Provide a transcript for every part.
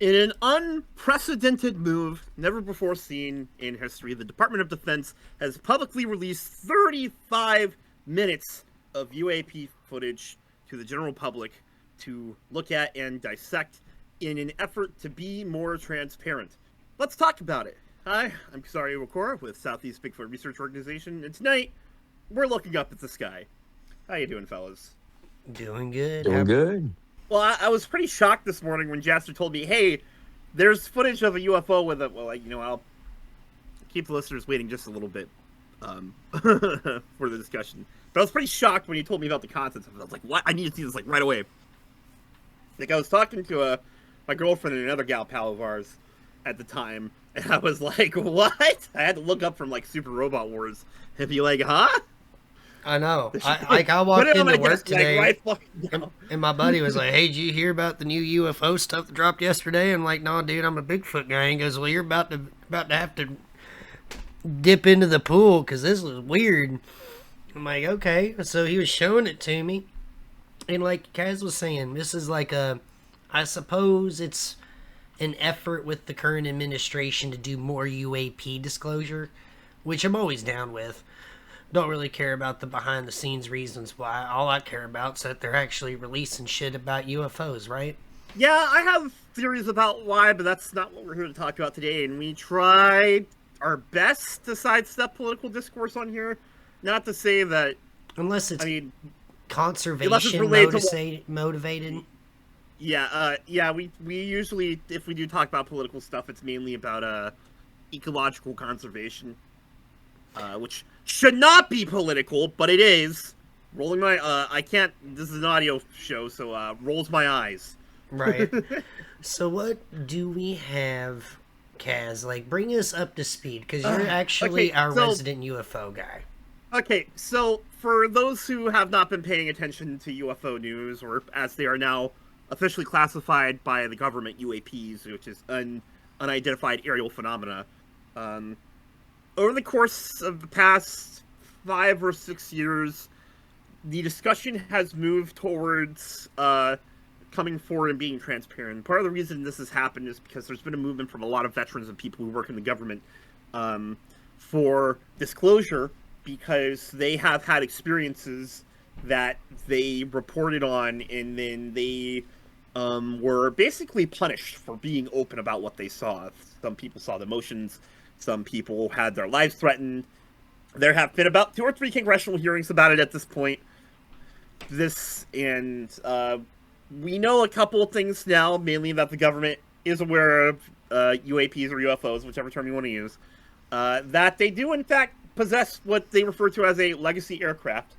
In an unprecedented move never before seen in history, the Department of Defense has publicly released 35 minutes of UAP footage to the general public to look at and dissect in an effort to be more transparent. Let's talk about it. Hi, I'm Kisario Okora with Southeast Bigfoot Research Organization, and tonight we're looking up at the sky. How you doing, fellas? Doing good. Doing good. Well, I was pretty shocked this morning when Jasper told me, hey, there's footage of a UFO with a, I'll keep the listeners waiting just a little bit for the discussion. But I was pretty shocked when he told me about the contents of it. I was like, what? I need to see this, right away. I was talking to my girlfriend and another gal pal of ours at the time, and I was like, what? I had to look up from, Super Robot Wars and be like, huh? I know. I walked into work today, and my buddy was like, hey, did you hear about the new UFO stuff that dropped yesterday? I'm like, no, dude, I'm a Bigfoot guy. And he goes, well, you're about to have to dip into the pool because this was weird. I'm like, okay. So he was showing it to me. And like Kaz was saying, this is I suppose it's an effort with the current administration to do more UAP disclosure, which I'm always down with. Don't really care about the behind the scenes reasons why. All I care about is that they're actually releasing shit about UFOs, right? Yeah, I have theories about why, but that's not what we're here to talk about today. And we try our best to sidestep political discourse on here. Not to say that... Unless it's conservation motivated. Yeah, we usually, if we do talk about political stuff, it's mainly about ecological conservation. Which should not be political, but it is. Rolling my, I can't, this is an audio show, so, rolls my eyes. Right. So what do we have, Kaz? Bring us up to speed, because you're actually our resident UFO guy. Okay, so for those who have not been paying attention to UFO news, or as they are now officially classified by the government, UAPs, which is unidentified aerial phenomena, over the course of the past 5 or 6 years, the discussion has moved towards coming forward and being transparent. Part of the reason this has happened is because there's been a movement from a lot of veterans and people who work in the government for disclosure, because they have had experiences that they reported on, and then they were basically punished for being open about what they saw. Some people saw the motions. Some people had their lives threatened. There have been about 2 or 3 congressional hearings about it at this point. We know a couple of things now, mainly that the government is aware of UAPs or UFOs, whichever term you want to use, that they do in fact possess what they refer to as a legacy aircraft,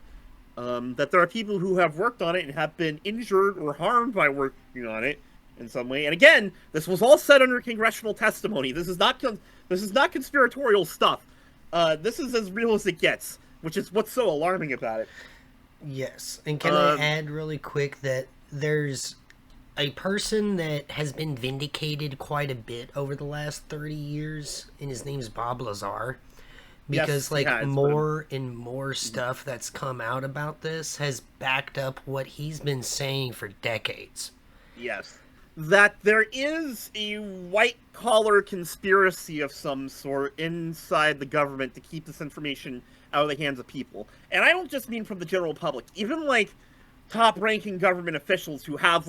that there are people who have worked on it and have been injured or harmed by working on it in some way. And again, this was all said under congressional testimony. This is not conspiratorial stuff. This is as real as it gets, which is what's so alarming about it. Yes, and can I add really quick that there's a person that has been vindicated quite a bit over the last 30 years, and his name's Bob Lazar. Because more and more stuff that's come out about this has backed up what he's been saying for decades. Yes. That there is a white-collar conspiracy of some sort inside the government to keep this information out of the hands of people. And I don't just mean from the general public. Even, top-ranking government officials who have,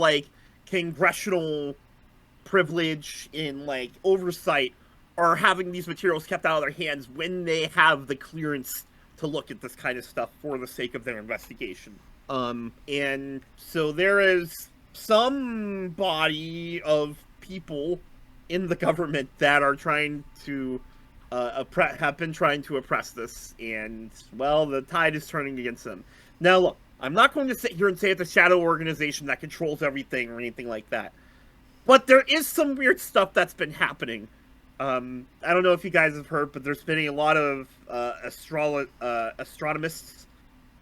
congressional privilege and, oversight are having these materials kept out of their hands when they have the clearance to look at this kind of stuff for the sake of their investigation. And so there is some body of people in the government that are trying to have been trying to oppress this, and well, the tide is turning against them. Now look, I'm not going to sit here and say it's a shadow organization that controls everything or anything like that, but there is some weird stuff that's been happening. I don't know if you guys have heard, but there's been a lot of astronomists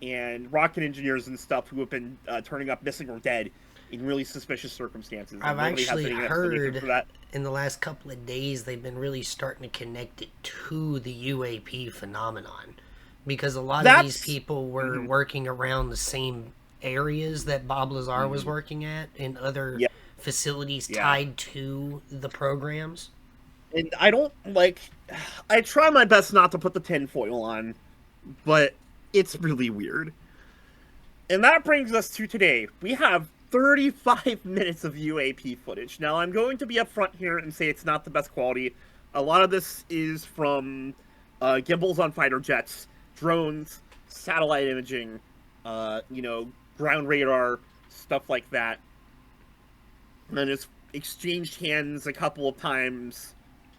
and rocket engineers and stuff who have been turning up missing or dead in really suspicious circumstances. I've actually heard in the last couple of days they've been really starting to connect it to the UAP phenomenon, because a lot of these people were working around the same areas that Bob Lazar was working at, and other facilities tied to the programs. And I try my best not to put the tinfoil on, but it's really weird. And that brings us to today. We have 35 minutes of UAP footage. Now, I'm going to be upfront here and say it's not the best quality. A lot of this is from gimbals on fighter jets, drones, satellite imaging, ground radar, stuff like that. And then it's exchanged hands a couple of times,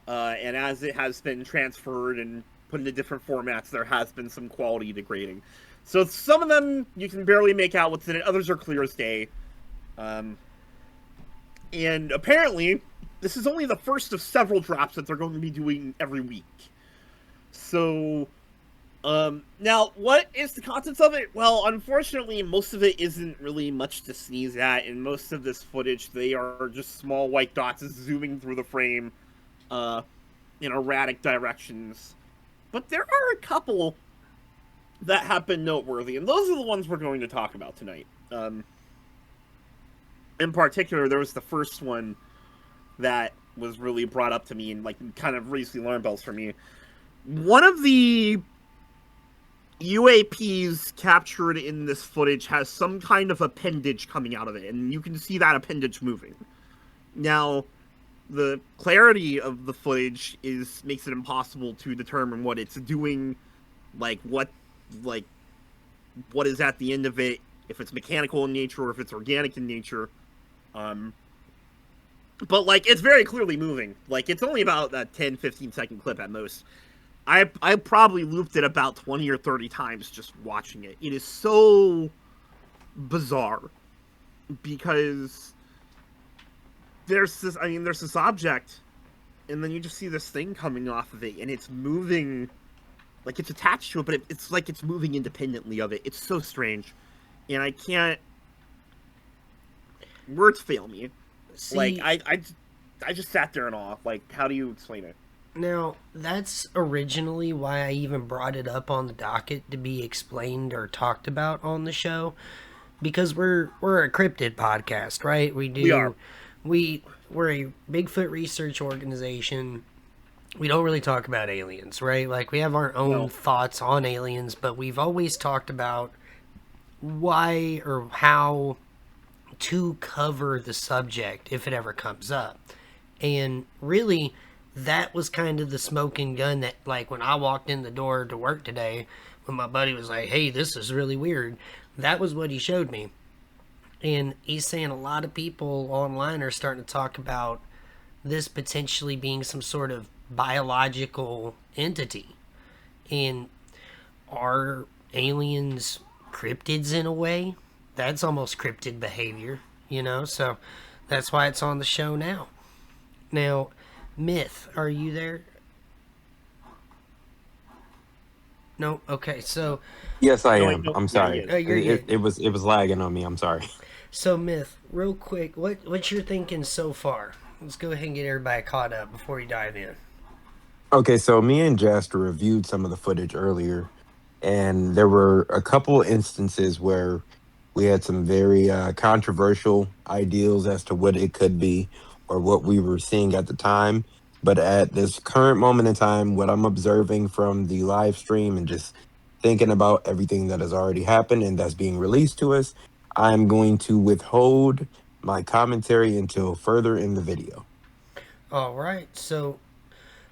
and as it has been transferred and put into different formats, there has been some quality degrading. So some of them you can barely make out what's in it, others are clear as day. And apparently, this is only the first of several drops that they're going to be doing every week. So, now, what is the contents of it? Well, unfortunately, most of it isn't really much to sneeze at. In most of this footage, they are just small white dots zooming through the frame in erratic directions. But there are a couple that have been noteworthy, and those are the ones we're going to talk about tonight. In particular, there was the first one that was really brought up to me and kind of raised the alarm bells for me. One of the UAPs captured in this footage has some kind of appendage coming out of it, and you can see that appendage moving. Now, the clarity of the footage makes it impossible to determine what it's doing, what is at the end of it, if it's mechanical in nature or if it's organic in nature. But it's very clearly moving. It's only about a 10-15 second clip at most. I probably looped it about 20 or 30 times just watching it. It is so bizarre because there's this object, and then you just see this thing coming off of it, and it's moving, it's attached to it, but it's it's moving independently of it. It's so strange, and I can't. Words fail me. See, I just sat there in awe. How do you explain it? Now, that's originally why I even brought it up on the docket to be explained or talked about on the show, because we're a cryptid podcast, right? We are. We're a Bigfoot research organization. We don't really talk about aliens, right? We have our own thoughts on aliens, but we've always talked about why or how to cover the subject if it ever comes up. And really, that was kind of the smoking gun that, when I walked in the door to work today, when my buddy was like, hey, this is really weird, that was what he showed me. And he's saying a lot of people online are starting to talk about this potentially being some sort of biological entity. And are aliens cryptids in a way? That's almost cryptid behavior, so that's why it's on the show now. Now, Myth, are you there? No? Okay, so... Yes, I am. I'm sorry. Oh, it was lagging on me. I'm sorry. So, Myth, real quick, what you're thinking so far? Let's go ahead and get everybody caught up before you dive in. Okay, so me and Jester reviewed some of the footage earlier, and there were a couple instances where we had some very controversial ideals as to what it could be or what we were seeing at the time. But at this current moment in time, what I'm observing from the live stream and just thinking about everything that has already happened and that's being released to us, I'm going to withhold my commentary until further in the video. All right. So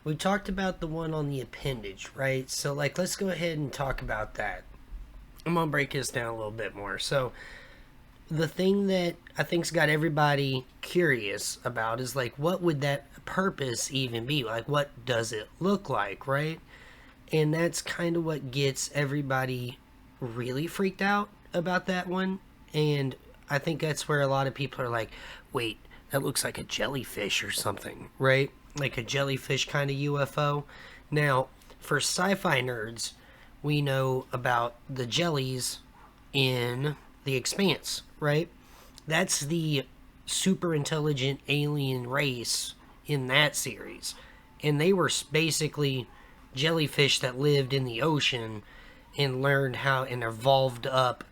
we talked about the one on the appendage, right? So let's go ahead and talk about that. I'm going to break this down a little bit more. So the thing that I think's got everybody curious about is what would that purpose even be? What does it look like, right? And that's kind of what gets everybody really freaked out about that one. And I think that's where a lot of people are like, wait, that looks like a jellyfish or something, right? Like a jellyfish kind of UFO. Now, for sci-fi nerds, we know about the jellies in The Expanse, right? That's the super intelligent alien race in that series. And they were basically jellyfish that lived in the ocean and learned how and evolved up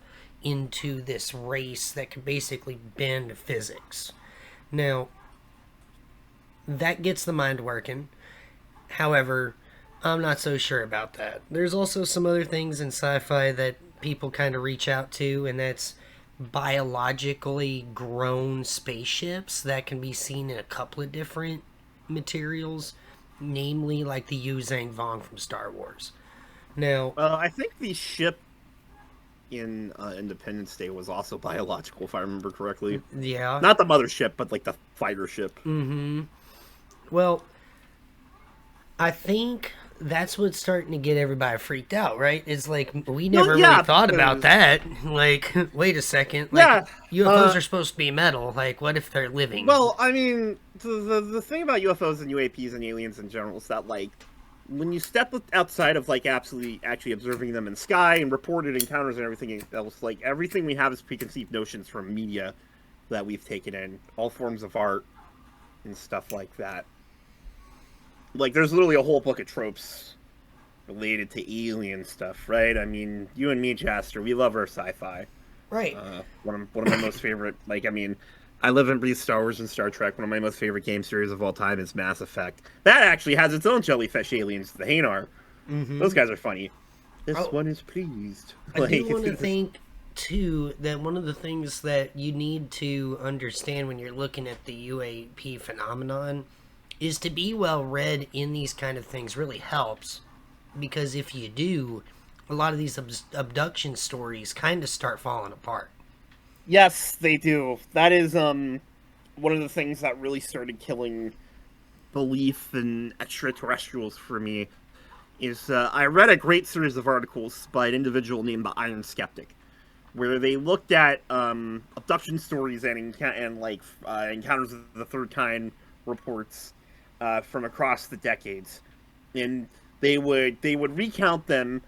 into this race that could basically bend physics. Now, that gets the mind working. However, I'm not so sure about that. There's also some other things in sci-fi that people kind of reach out to, and that's biologically grown spaceships that can be seen in a couple of different materials, namely like the Yu Zhang Vong from Star Wars. Now, I think the ship in Independence Day was also biological, if I remember correctly. Yeah. Not the mothership, but like the fighter ship. Mm-hmm. Well, I think that's what's starting to get everybody freaked out, right? It's like, we never really thought about that. Like, wait a second. Like, UFOs are supposed to be metal. Like, what if they're living? Well, I mean, the thing about UFOs and UAPs and aliens in general is that, like, when you step outside of, like, actually observing them in the sky and reported encounters and everything else, like, everything we have is preconceived notions from media that we've taken in, all forms of art and stuff like that. Like, there's literally a whole book of tropes related to alien stuff, right? I mean, you and me, Jaster, we love our sci-fi. Right. One of my most favorite, like, I mean, I live and breathe Star Wars and Star Trek. One of my most favorite game series of all time is Mass Effect. That actually has its own jellyfish aliens, the Hanar. Mm-hmm. Those guys are funny. This one is pleased. I do want to think, too, that one of the things that you need to understand when you're looking at the UAP phenomenon is to be well read in these kind of things really helps, because if you do, a lot of these abduction stories kind of start falling apart. Yes, they do. That is one of the things that really started killing belief in extraterrestrials for me. Is I read a great series of articles by an individual named the Iron Skeptic, where they looked at abduction stories and encounters of the third kind reports from across the decades, and they would recount them,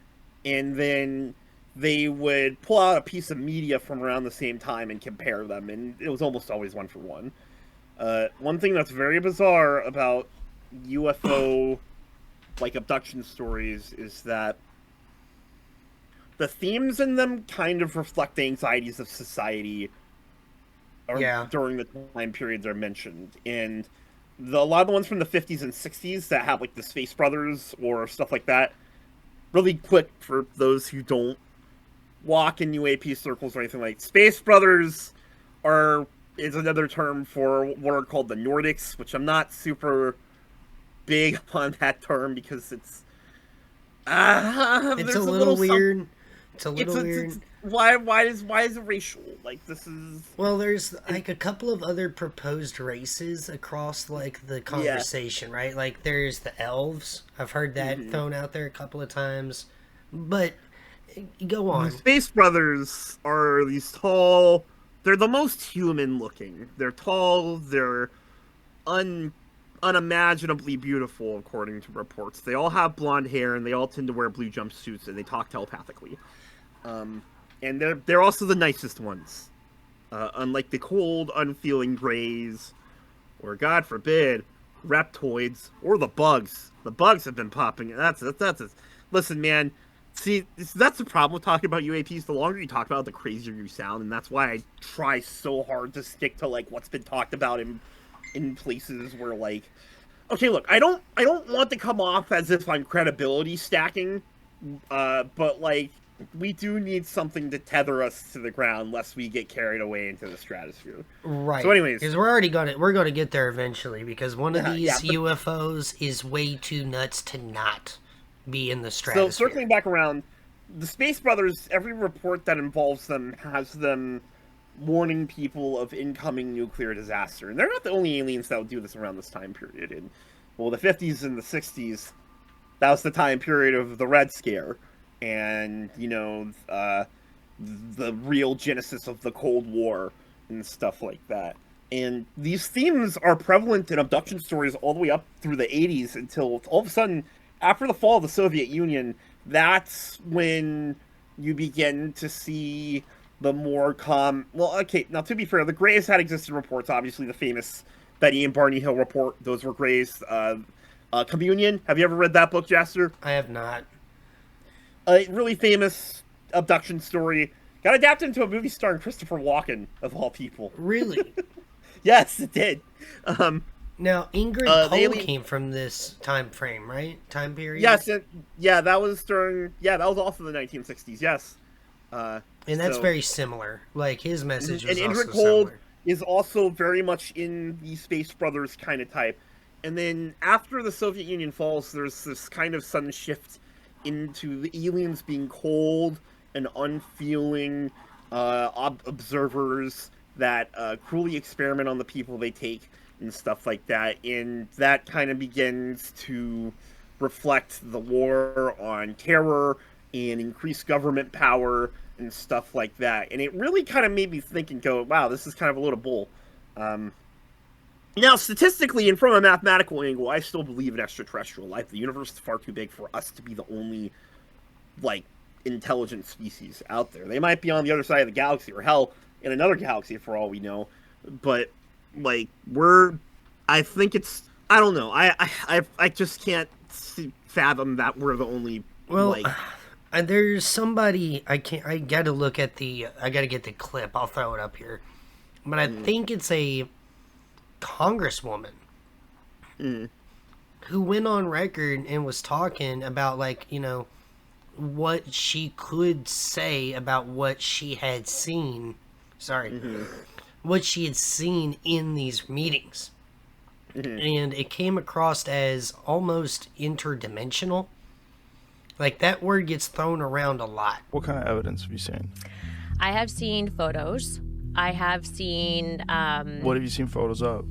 and then they would pull out a piece of media from around the same time and compare them, and it was almost always one for one. One thing that's very bizarre about UFO abduction stories is that the themes in them kind of reflect the anxieties of society during the time period they're mentioned, and a lot of the ones from the 50s and 60s that have, like, the Space Brothers or stuff like that, really quick for those who don't walk in UAP circles or anything like Space Brothers is another term for what are called the Nordics, which I'm not super big on that term because it's a little weird. It's a little weird. Why is it racial? Like, this is... Well, there's, like, a couple of other proposed races across, like, the conversation, right? Like, there's the elves. I've heard that thrown out there a couple of times. But, go on. The Space Brothers are these tall... They're the most human-looking. They're tall, they're unimaginably beautiful, according to reports. They all have blonde hair, and they all tend to wear blue jumpsuits, and they talk telepathically. And they're also the nicest ones. Unlike the cold, unfeeling greys, or, God forbid, reptoids, or the bugs. The bugs have been popping. Listen, man. See, that's the problem with talking about UAPs. The longer you talk about it, the crazier you sound, and that's why I try so hard to stick to, like, what's been talked about in places where, like... Okay, look, I don't want to come off as if I'm credibility stacking, but, like, we do need something to tether us to the ground lest we get carried away into the stratosphere. Right. So anyways... Because we're going to get there eventually, because one of these UFOs is way too nuts to not be in the stratosphere. So circling back around, the Space Brothers, every report that involves them has them warning people of incoming nuclear disaster. And they're not the only aliens that would do this around this time period. In, well, the 50s and the 60s, that was the time period of the Red Scare. And, you know, the real genesis of the Cold War and stuff like that. And these themes are prevalent in abduction stories all the way up through the 80s until all of a sudden, after the fall of the Soviet Union, that's when you begin to see the more well, okay, now to be fair, the Greys had existed reports, obviously the famous Betty and Barney Hill report, those were Greys. Communion, have you ever read that book, Jaster? I have not. A really famous abduction story. Got adapted into a movie starring Christopher Walken, of all people. Really? Yes, it did. Now, Ingrid Cole came from this time frame, right? Time period? Yes, that was that was also the 1960s, yes. And that's very similar. Like, his message was and also Ingrid Cole similar. is also very much in the Space Brothers kind of type. And then after the Soviet Union falls, there's this kind of sudden shift into the aliens being cold and unfeeling observers that cruelly experiment on the people they take and stuff like that. And that kind of begins to reflect the war on terror and increased government power and stuff like that. And it really kind of made me think and go, wow, this is kind of a load of bull. Now, statistically and from a mathematical angle, I still believe in extraterrestrial life. The universe is far too big for us to be the only, like, intelligent species out there. They might be on the other side of the galaxy, or hell, in another galaxy for all we know. But, like, I think it's, I don't know. I just can't fathom that we're the only, there's somebody, I gotta look at I gotta get the clip. I'll throw it up here. But I think it's a congresswoman who went on record and was talking about, like, you know, what she could say about what she had seen. What she had seen in these meetings. And it came across as almost interdimensional. Like, that word gets thrown around a lot. What kind of evidence have you seen? I have seen photos. I have seen... What have you seen photos of?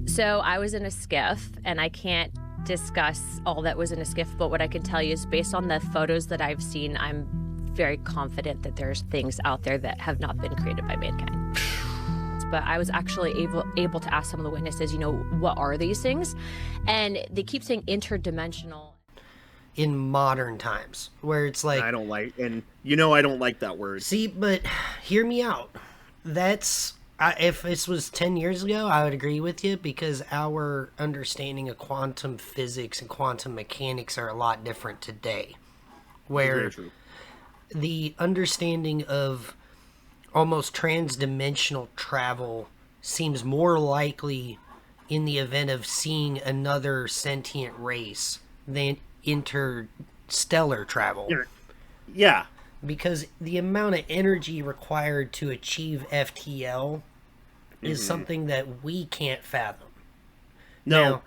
So I was in a skiff, and I can't discuss all that was in a skiff, but what I can tell you is based on the photos that I've seen, I'm very confident that there's things out there that have not been created by mankind. But I was actually able to ask some of the witnesses, you know, what are these things? And they keep saying interdimensional. In modern times, where it's like... I don't like that word. See, but hear me out. If this was 10 years ago, I would agree with you, because our understanding of quantum physics and quantum mechanics are a lot different today. Where the understanding of almost transdimensional travel seems more likely in the event of seeing another sentient race than interstellar travel. Yeah. Because the amount of energy required to achieve FTL is something that we can't fathom. No.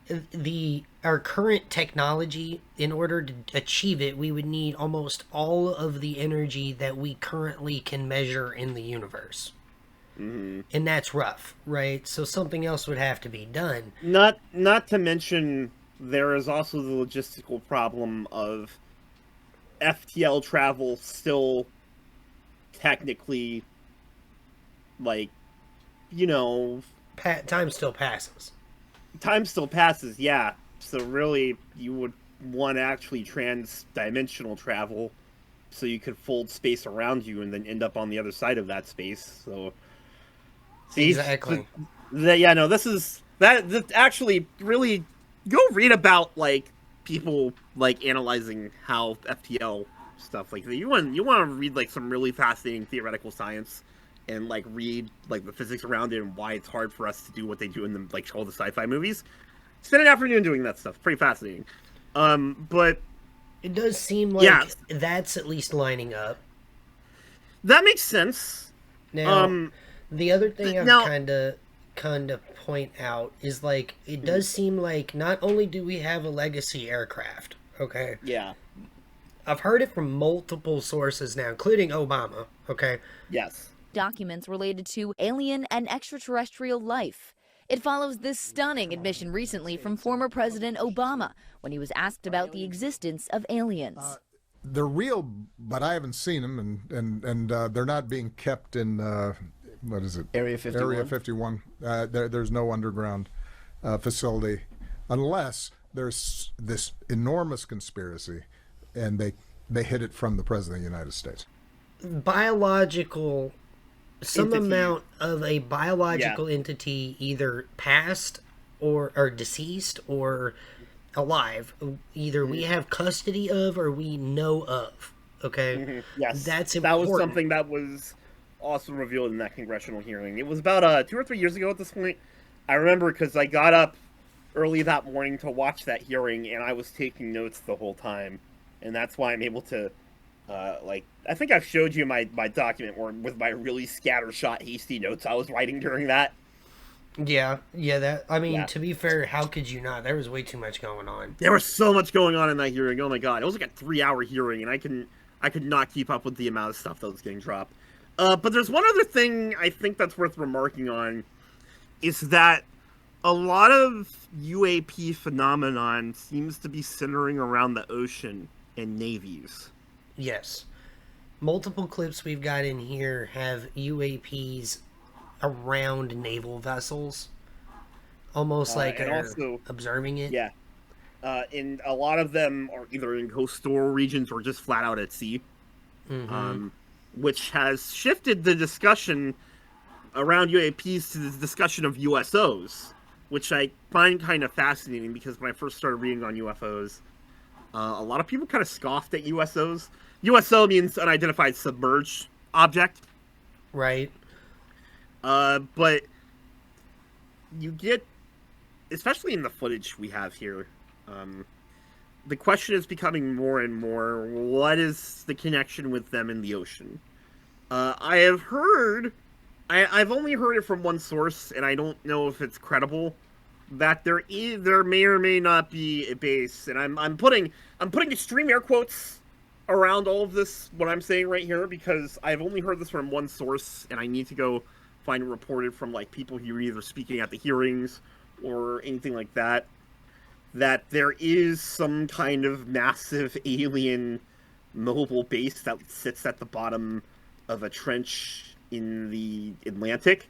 Now, our current technology, in order to achieve it, we would need almost all of the energy that we currently can measure in the universe. And that's rough, right? So something else would have to be done. Not to mention, there is also the logistical problem of FTL travel still technically, like, you know... Time still passes. Time still passes, yeah. So really, you would want actually trans-dimensional travel so you could fold space around you and then end up on the other side of that space. So... See, exactly. This is... That actually really... Go read about, like, people, like, analyzing how FTL stuff, like, you want to read, like, some really fascinating theoretical science and, like, read, like, the physics around it and why it's hard for us to do what they do in the, like, all the sci-fi movies. Spend an afternoon doing that stuff. Pretty fascinating. But... It does seem like that's at least lining up. That makes sense. Now, the other thing I'm kind of point out is, like, it does seem like not only do we have a legacy aircraft, okay? Yeah. I've heard it from multiple sources now, including Obama, okay? Yes. Documents related to alien and extraterrestrial life. It follows this stunning admission recently from former President Obama when he was asked about the existence of aliens. They're real, but I haven't seen them, and they're not being kept in... what is it? Area 51. Area 51. There's no underground facility unless there's this enormous conspiracy and they hid it from the President of the United States. Some amount of a biological entity, either past or deceased or alive, either we have custody of or we know of. Okay? Yes. That's important. That was something that was also revealed in that congressional hearing. It was about 2 or 3 years ago at this point. I remember because I got up early that morning to watch that hearing, and I was taking notes the whole time, and that's why I'm able to, I think I've showed you my document with my really scattershot, hasty notes I was writing during that. Yeah, to be fair, how could you not? There was way too much going on. There was so much going on in that hearing. Oh my god, it was like a 3-hour hearing, and I could not keep up with the amount of stuff that was getting dropped. But there's one other thing I think that's worth remarking on, is that a lot of UAP phenomenon seems to be centering around the ocean and navies. Yes. Multiple clips we've got in here have UAPs around naval vessels, almost like they're also observing it. Yeah, and a lot of them are either in coastal regions or just flat out at sea, which has shifted the discussion around UAPs to the discussion of USOs, which I find kind of fascinating because when I first started reading on UFOs, a lot of people kind of scoffed at USOs. USO means unidentified submerged object. Right. But you get, especially in the footage we have here, the question is becoming more and more, what is the connection with them in the ocean? I have heard, I've only heard it from one source, and I don't know if it's credible, that there may or may not be a base, and I'm putting extreme air quotes around all of this, what I'm saying right here, because I've only heard this from one source, and I need to go find it reported from like people who are either speaking at the hearings or anything like that, that there is some kind of massive alien mobile base that sits at the bottom of a trench in the Atlantic,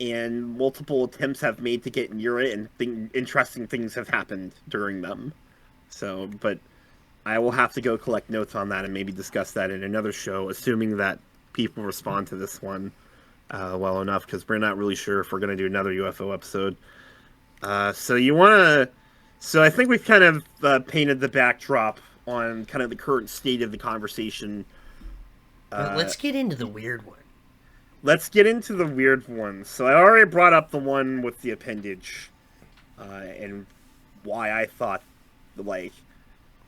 and multiple attempts have made to get near it, and interesting things have happened during them. So, but I will have to go collect notes on that and maybe discuss that in another show, assuming that people respond to this one well enough, because we're not really sure if we're going to do another UFO episode. So I think we've kind of painted the backdrop on kind of the current state of the conversation. Let's get into the weird one. Let's get into the weird one. So I already brought up the one with the appendage, and why I thought, like,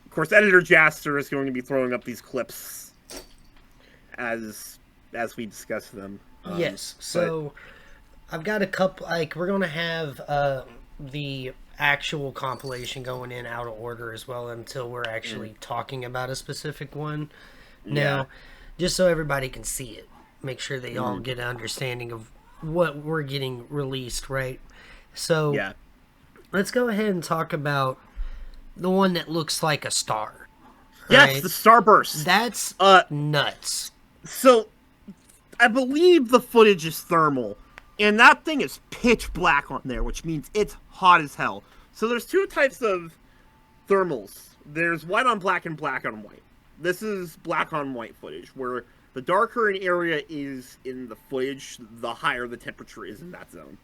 of course, Editor Jaster is going to be throwing up these clips as we discuss them. Yes. So I've got a couple. Like, we're going to have the actual compilation going in out of order as well until we're actually talking about a specific one. Now, just so everybody can see it, make sure they all get an understanding of what we're getting released, right? So let's go ahead and talk about the one that looks like a star. Yes, right? the starburst. That's nuts. So I believe the footage is thermal, and that thing is pitch black on there, which means it's hot as hell. So there's two types of thermals. There's white on black and black on white. This is black on white footage, where the darker an area is in the footage, the higher the temperature is in that zone.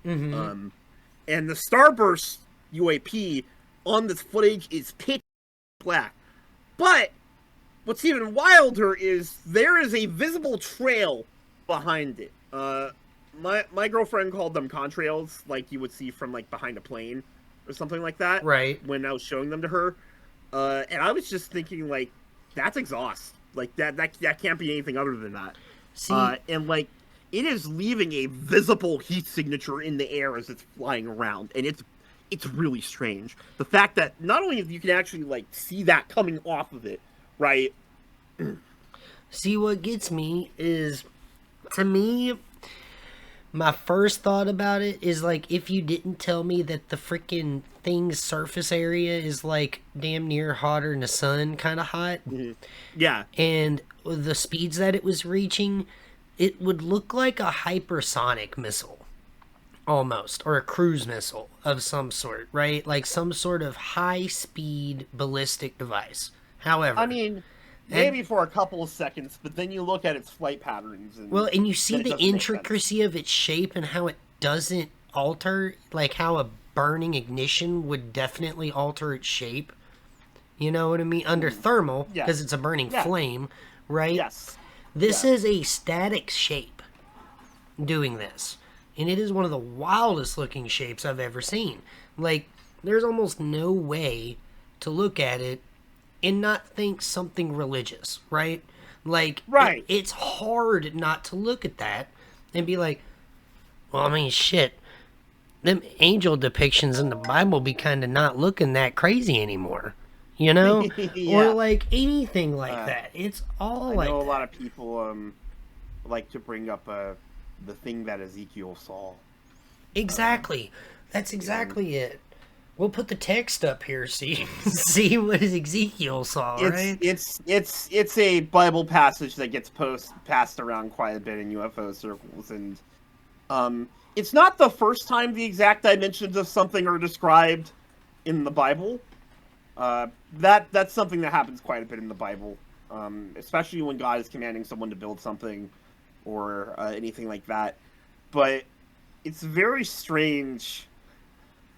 And the starburst UAP on this footage is pitch black. But what's even wilder is there is a visible trail behind it. My girlfriend called them contrails, like you would see from like behind a plane or something like that. Right. When I was showing them to her, and I was just thinking, like, that's exhaust. Like that can't be anything other than that. See, and like it is leaving a visible heat signature in the air as it's flying around, and it's really strange. The fact that not only you can actually like see that coming off of it, right? See, what gets me is, to me, my first thought about it is, like, if you didn't tell me that the freaking thing's surface area is, like, damn near hotter than the sun, kind of hot. Yeah. And the speeds that it was reaching, it would look like a hypersonic missile, almost, or a cruise missile of some sort, right? Like some sort of high-speed ballistic device. However, I mean, maybe for a couple of seconds, but then you look at its flight patterns. And you see the intricacy of its shape and how it doesn't alter, like how a burning ignition would definitely alter its shape. You know what I mean? Under thermal, because it's a burning flame, right? Yes. This is a static shape doing this. And it is one of the wildest looking shapes I've ever seen. Like, there's almost no way to look at it and not think something religious, right? Like, right. It's hard not to look at that and be like, well, I mean, shit, them angel depictions in the Bible be kind of not looking that crazy anymore, you know? Yeah. Or, like, anything like that. It's all I know a lot of people like to bring up the thing that Ezekiel saw. Exactly. That's exactly it. We'll put the text up here, see what Ezekiel saw, right? It's a Bible passage that gets passed around quite a bit in UFO circles, and it's not the first time the exact dimensions of something are described in the Bible. That's something that happens quite a bit in the Bible, especially when God is commanding someone to build something or anything like that. But it's very strange,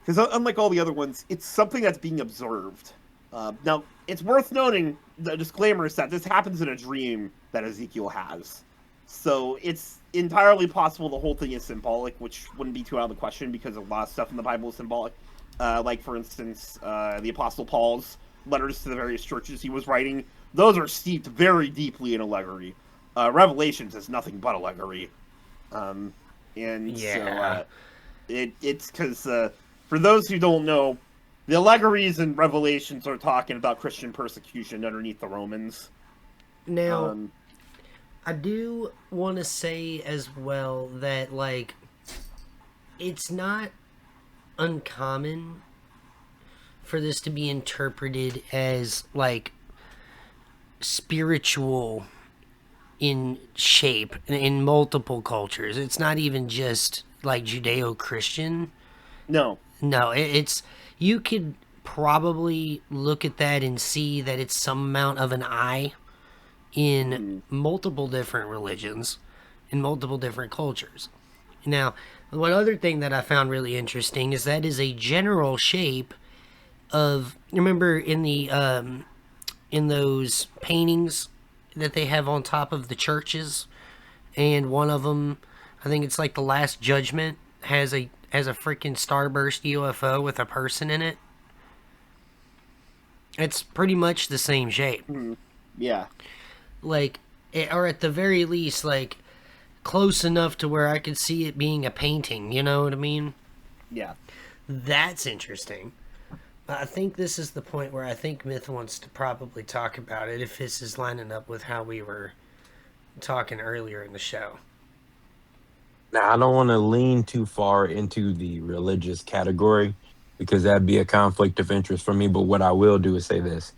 because unlike all the other ones, it's something that's being observed. Now, it's worth noting, the disclaimer is that this happens in a dream that Ezekiel has. So it's entirely possible the whole thing is symbolic, which wouldn't be too out of the question, because a lot of stuff in the Bible is symbolic. Like, for instance, the Apostle Paul's letters to the various churches he was writing, those are steeped very deeply in allegory. Revelations is nothing but allegory. So it's because, for those who don't know, the allegories and Revelations are talking about Christian persecution underneath the Romans. Now, I do want to say as well that, like, it's not uncommon for this to be interpreted as, like, spiritual in shape in multiple cultures. It's not even just, like, Judeo-Christian. No, it's, you could probably look at that and see that it's some amount of an eye in multiple different religions, in multiple different cultures. Now, one other thing that I found really interesting is that is a general shape of, remember in the in those paintings that they have on top of the churches, and one of them, I think it's like the Last Judgment, has a freaking starburst UFO with a person in it. It's pretty much the same shape. Yeah. Like, or at the very least, like, close enough to where I could see it being a painting, you know what I mean? Yeah. That's interesting. I think this is the point where I think Myth wants to probably talk about it, if this is lining up with how we were talking earlier in the show. Now, I don't want to lean too far into the religious category, because that'd be a conflict of interest for me. But what I will do is say this.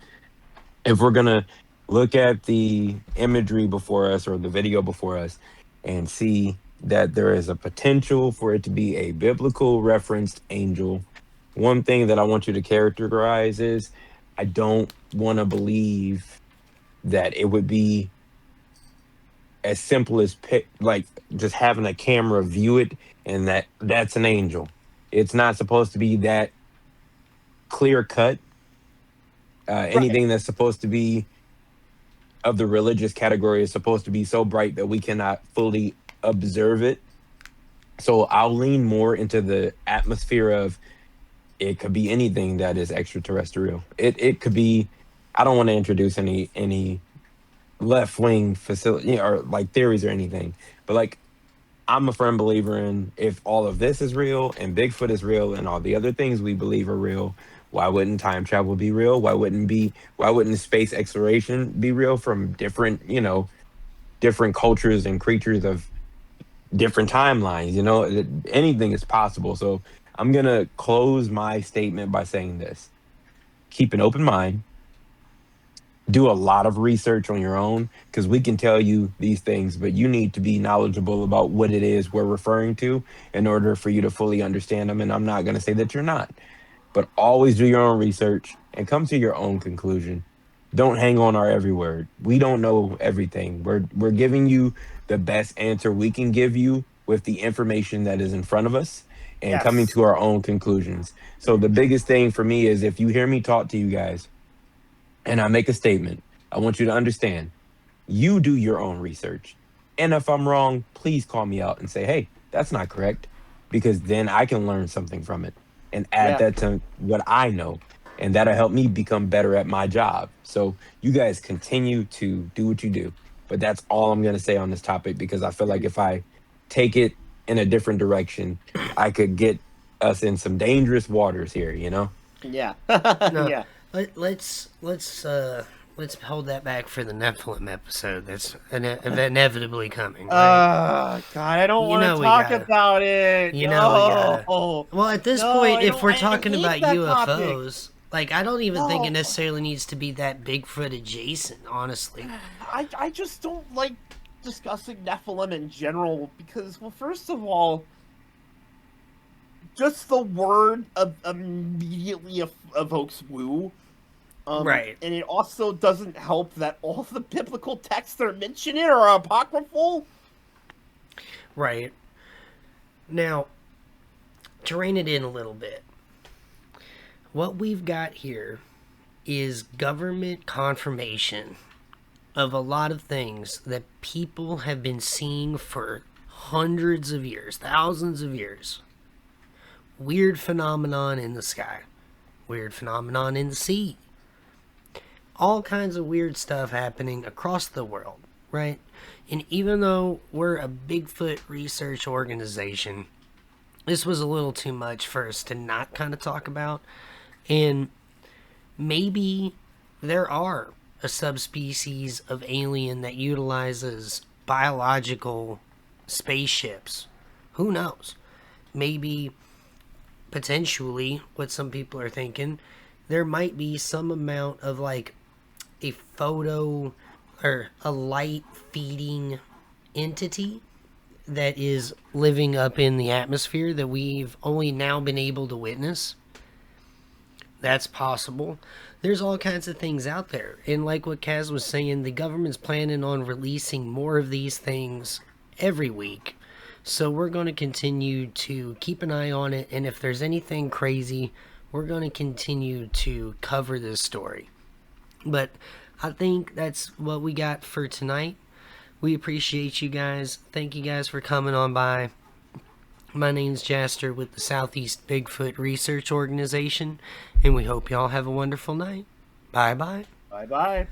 If we're going to look at the imagery before us, or the video before us, and see that there is a potential for it to be a biblical referenced angel, one thing that I want you to characterize is, I don't want to believe that it would be as simple as like just having a camera view it and that's an angel. It's not supposed to be that clear cut. Anything that's supposed to be of the religious category is supposed to be so bright that we cannot fully observe it. So I'll lean more into the atmosphere of, it could be anything that is extraterrestrial. It could be, I don't want to introduce any left-wing facility or like theories or anything, but like, I'm a firm believer in, if all of this is real and Bigfoot is real and all the other things we believe are real, why wouldn't time travel be real? Why wouldn't space exploration be real from different cultures and creatures of different timelines? Anything is possible. So I'm going to close my statement by saying this. Keep an open mind. Do a lot of research on your own, because we can tell you these things, but you need to be knowledgeable about what it is we're referring to in order for you to fully understand them. And I'm not going to say that you're not, but always do your own research and come to your own conclusion. Don't hang on our every word. We don't know everything. We're giving you the best answer we can give you with the information that is in front of us, and coming to our own conclusions. So the biggest thing for me is, if you hear me talk to you guys and I make a statement, I want you to understand You do your own research. And if I'm wrong, please call me out and say, hey, that's not correct. Because then I can learn something from it and add that to what I know. And that'll help me become better at my job. So you guys continue to do what you do. But that's all I'm going to say on this topic, because I feel like if I take it in a different direction, I could get us in some dangerous waters here, you know? Yeah. No, Yeah. Let's hold that back for the Nephilim episode. That's inevitably coming. Right? God, I don't want to talk about it. You know, we gotta. No. Well, at this No, point, I if don't- we're I talking hate about that UFOs, like, I don't even think it No. necessarily needs to be that Bigfoot adjacent, honestly. I just don't like discussing Nephilim in general because, well, first of all, just the word immediately evokes woo. Right. And it also doesn't help that all the biblical texts that are mentioned in are apocryphal. Right. Now, to rein it in a little bit, what we've got here is government confirmation of a lot of things that people have been seeing for hundreds of years, thousands of years. Weird phenomenon in the sky. Weird phenomenon in the sea. All kinds of weird stuff happening across the world, right? And even though we're a Bigfoot research organization, this was a little too much for us to not kind of talk about. And maybe there are a subspecies of alien that utilizes biological spaceships. Who knows? Maybe, potentially, what some people are thinking, there might be some amount of like a photo or a light feeding entity that is living up in the atmosphere that we've only now been able to witness. That's possible. There's all kinds of things out there. And like what Kaz was saying, the government's planning on releasing more of these things every week. So we're going to continue to keep an eye on it. And if there's anything crazy, we're going to continue to cover this story. But I think that's what we got for tonight. We appreciate you guys. Thank you guys for coming on by. My name's Jaster with the Southeast Bigfoot Research Organization, and we hope y'all have a wonderful night. Bye-bye. Bye-bye.